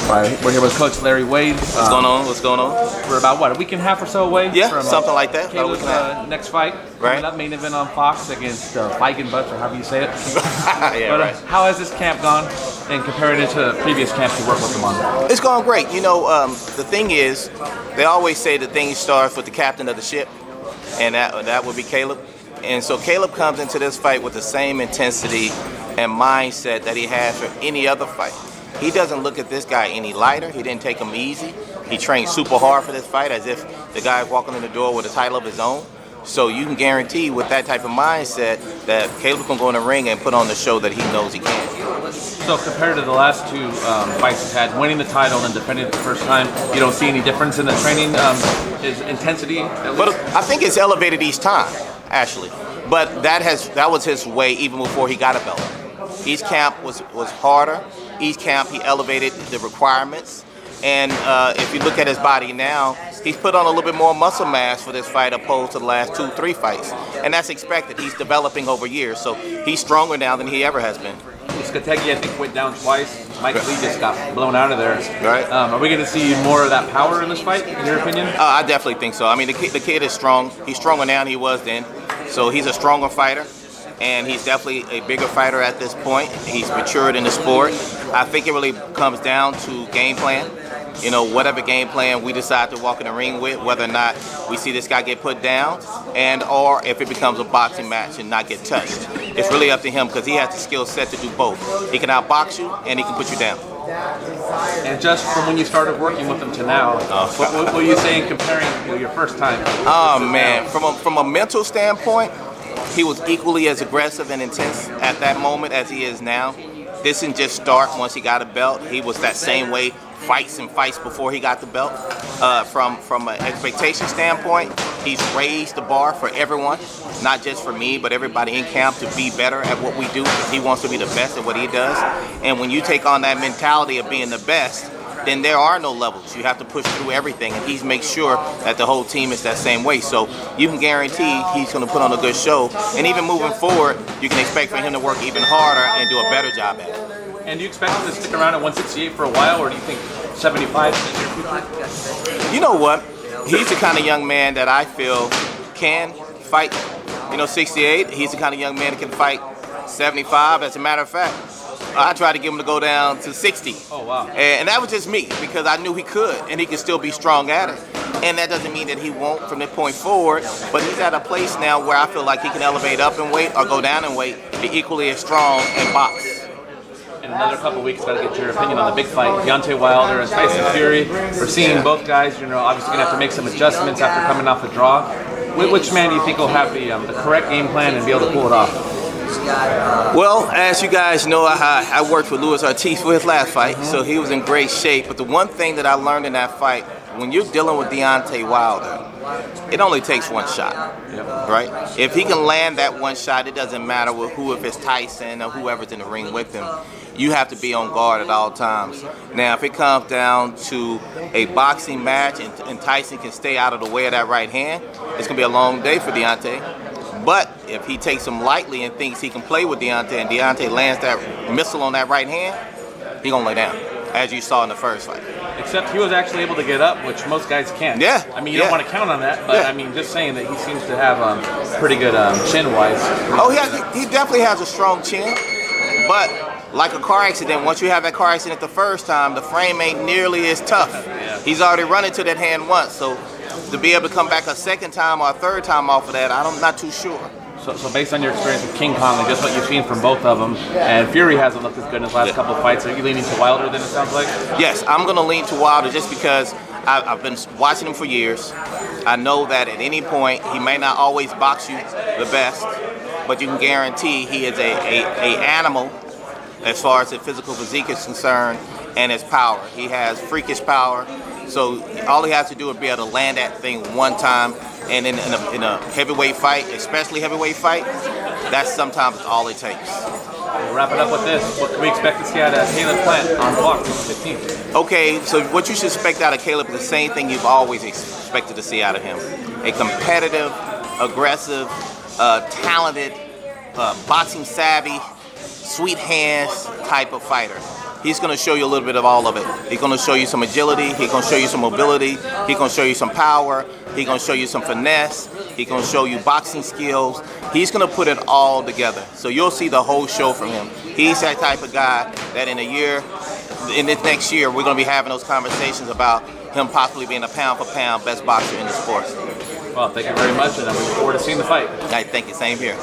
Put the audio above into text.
We're here with Coach Larry Wade. What's going on? What's going on? We're about, what, a week and a half or so away? Yeah, from, something like that. Caleb's next fight. Right. Coming up, main event on Fox against Feigenbutz, or however you say it. Yeah, but, right. How has this camp gone and compared it to previous camps you worked with them on? It's going great. You know, the thing is, they always say the thing starts with the captain of the ship, and that would be Caleb. And so Caleb comes into this fight with the same intensity and mindset that he has for any other fight. He doesn't look at this guy any lighter. He didn't take him easy. He trained super hard for this fight as if the guy walking in the door with a title of his own. So you can guarantee with that type of mindset that Caleb can go in the ring and put on the show that he knows he can. So compared to the last two fights he's had, winning the title and defending it the first time, you don't see any difference in the training, his intensity? But I think it's elevated each time, actually. But that was his way even before he got a belt. Each camp was harder. Each camp he elevated the requirements. And if you look at his body now, he's put on a little bit more muscle mass for this fight opposed to the last 2-3 fights. And that's expected. He's developing over years. So he's stronger now than he ever has been. Skategi, I think, went down twice. Mike Lee just got blown out of there. Right. Are we going to see more of that power in this fight, in your opinion? I definitely think so. I mean, the kid is strong. He's stronger now than he was then. So he's a stronger fighter. And he's definitely a bigger fighter at this point. He's matured in the sport. I think it really comes down to game plan. You know, whatever game plan we decide to walk in the ring with, whether or not we see this guy get put down, and or if it becomes a boxing match and not get touched. It's really up to him because he has the skill set to do both. He can outbox you and he can put you down. And just from when you started working with him to now, what were you saying comparing your first time? Oh man, from a mental standpoint, he was equally as aggressive and intense at that moment as he is now. This didn't just start once he got a belt. He was that same way, fights before he got the belt. From an expectation standpoint, he's raised the bar for everyone, not just for me, but everybody in camp to be better at what we do. He wants to be the best at what he does. And when you take on that mentality of being the best, then there are no levels. You have to push through everything, and he makes sure that the whole team is that same way. So you can guarantee he's going to put on a good show. And even moving forward, you can expect for him to work even harder and do a better job at it. And do you expect him to stick around at 168 for a while, or do you think 75 is your future? You know what? He's the kind of young man that I feel can fight, 68. He's the kind of young man that can fight 75. As a matter of fact, I tried to get him to go down to 60. Oh, wow. And that was just me because I knew he could, and he could still be strong at it. And that doesn't mean that he won't from this point forward, but he's at a place now where I feel like he can elevate up in weight or go down in weight, be equally as strong and box. In another couple of weeks, got to get your opinion on the big fight, Deontay Wilder and Tyson Fury. We're seeing both guys, obviously going to have to make some adjustments after coming off the draw. Which man do you think will have the correct game plan and be able to pull it off? Well, as you guys know, I worked with Luis Ortiz for his last fight, so he was in great shape. But the one thing that I learned in that fight, when you're dealing with Deontay Wilder, it only takes one shot, right? If he can land that one shot, it doesn't matter if it's Tyson or whoever's in the ring with him. You have to be on guard at all times. Now, if it comes down to a boxing match and Tyson can stay out of the way of that right hand, it's going to be a long day for Deontay. But if he takes him lightly and thinks he can play with Deontay and Deontay lands that missile on that right hand, he's going to lay down, as you saw in the first fight. Except he was actually able to get up, which most guys can't. Yeah. I mean, you don't want to count on that, but I mean, just saying that he seems to have pretty good chin-wise. Oh, he definitely has a strong chin, but like a car accident, once you have that car accident the first time, the frame ain't nearly as tough. Yeah. He's already run into that hand once, so to be able to come back a second time or a third time off of that, I'm not too sure. So based on your experience with King Kong and just what you've seen from both of them, and Fury hasn't looked as good in his last couple of fights, are you leaning to Wilder then, it sounds like? Yes, I'm going to lean to Wilder just because I've been watching him for years. I know that at any point, he may not always box you the best, but you can guarantee he is a animal as far as the physical physique is concerned and his power. He has freakish power. So all he has to do is be able to land that thing one time, and in a heavyweight fight, especially heavyweight fight, that's sometimes all it takes. We'll wrap it up with this. What can we expect to see out of Caleb Plant on Fox on the 15th? Okay, so what you should expect out of Caleb is the same thing you've always expected to see out of him. A competitive, aggressive, talented, boxing savvy, sweet hands type of fighter. he's going to show you a little bit of all of it. He's going to show you some agility. He's going to show you some mobility. He's going to show you some power. He's going to show you some finesse. He's going to show you boxing skills. He's going to put it all together. So you'll see the whole show from him. He's that type of guy that in this next year, we're going to be having those conversations about him possibly being a pound-for-pound best boxer in the sport. Well, thank you very much, and I'm looking forward to seeing the fight. I thank you. Same here.